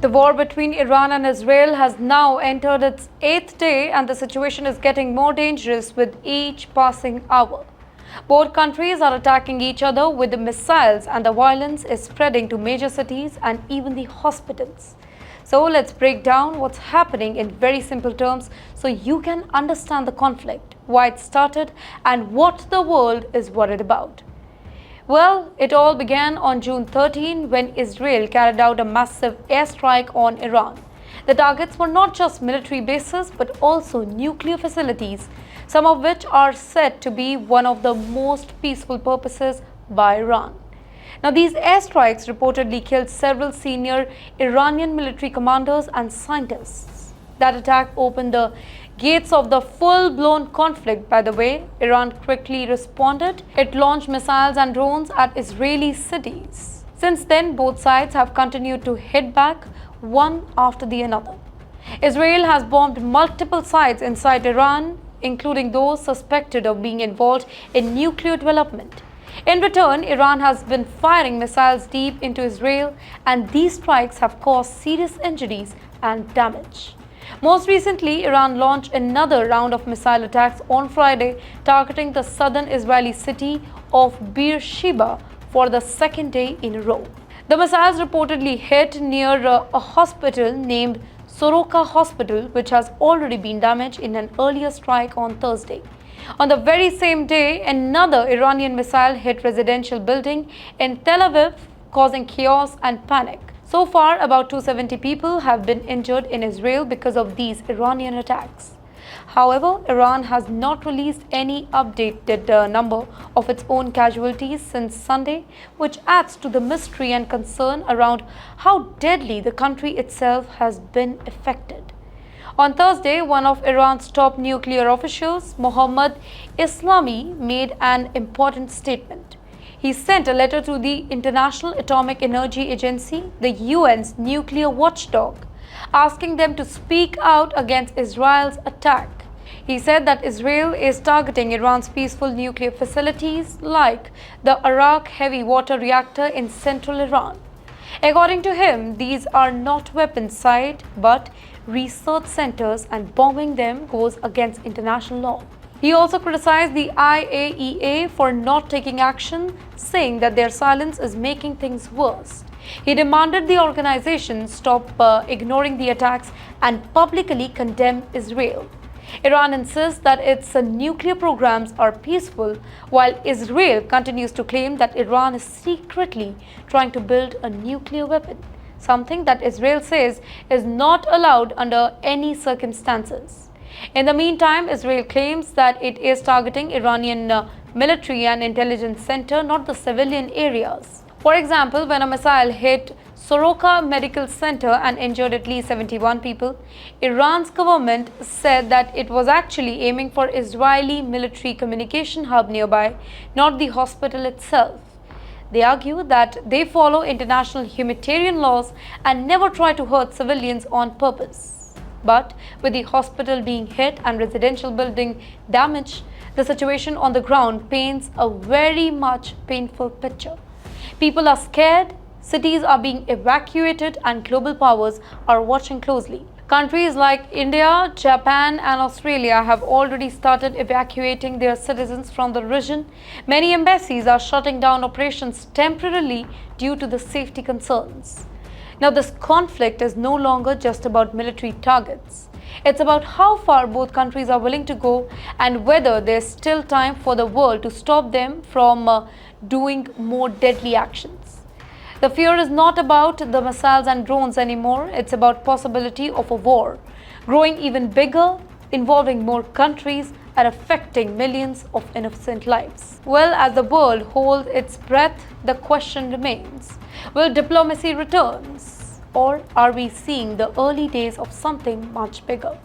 The war between Iran and Israel has now entered its 8th day, and the situation is getting more dangerous with each passing hour. Both countries are attacking each other with the missiles, and the violence is spreading to major cities and even the hospitals. So let's break down what's happening in very simple terms so you can understand the conflict, why it started, and what the world is worried about. Well, it all began on June 13 when Israel carried out a massive airstrike on Iran. The targets were not just military bases but also nuclear facilities, some of which are said to be one of the most peaceful purposes by Iran. Now, these airstrikes reportedly killed several senior Iranian military commanders and scientists. That attack opened the gates of the full-blown conflict. By the way, Iran quickly responded. It launched missiles and drones at Israeli cities. Since then, both sides have continued to hit back one after the other. Israel has bombed multiple sites inside Iran, including those suspected of being involved in nuclear development. In return, Iran has been firing missiles deep into Israel, and these strikes have caused serious injuries and damage. Most recently, Iran launched another round of missile attacks on Friday, targeting the southern Israeli city of Beersheba for the second day in a row. The missiles reportedly hit near a hospital named Soroka Hospital, which has already been damaged in an earlier strike on Thursday. On the very same day, another Iranian missile hit a residential building in Tel Aviv, causing chaos and panic. So far, about 270 people have been injured in Israel because of these Iranian attacks. However, Iran has not released any updated number of its own casualties since Sunday, which adds to the mystery and concern around how deadly the country itself has been affected. On Thursday, one of Iran's top nuclear officials, Mohammad Islami, made an important statement. He sent a letter to the International Atomic Energy Agency, the UN's nuclear watchdog, asking them to speak out against Israel's attack. He said that Israel is targeting Iran's peaceful nuclear facilities like the Arak heavy water reactor in central Iran. According to him, these are not weapons sites but research centers, and bombing them goes against international law. He also criticized the IAEA for not taking action, saying that their silence is making things worse. He demanded the organization stop ignoring the attacks and publicly condemn Israel. Iran insists that its nuclear programs are peaceful, while Israel continues to claim that Iran is secretly trying to build a nuclear weapon, something that Israel says is not allowed under any circumstances. In the meantime, Israel claims that it is targeting Iranian military and intelligence center, not the civilian areas. For example, when a missile hit Soroka Medical Center and injured at least 71 people, Iran's government said that it was actually aiming for Israeli military communication hub nearby, not the hospital itself. They argue that they follow international humanitarian laws and never try to hurt civilians on purpose. But with the hospital being hit and residential building damaged, the situation on the ground paints a very much painful picture. People are scared, cities are being evacuated, and global powers are watching closely. Countries like India, Japan, and Australia have already started evacuating their citizens from the region. Many embassies are shutting down operations temporarily due to the safety concerns. Now, this conflict is no longer just about military targets. It's about how far both countries are willing to go and whether there's still time for the world to stop them from doing more deadly actions. The fear is not about the missiles and drones anymore. It's about possibility of a war growing even bigger, involving more countries and affecting millions of innocent lives. Well, as the world holds its breath, the question remains, will diplomacy return, or are we seeing the early days of something much bigger?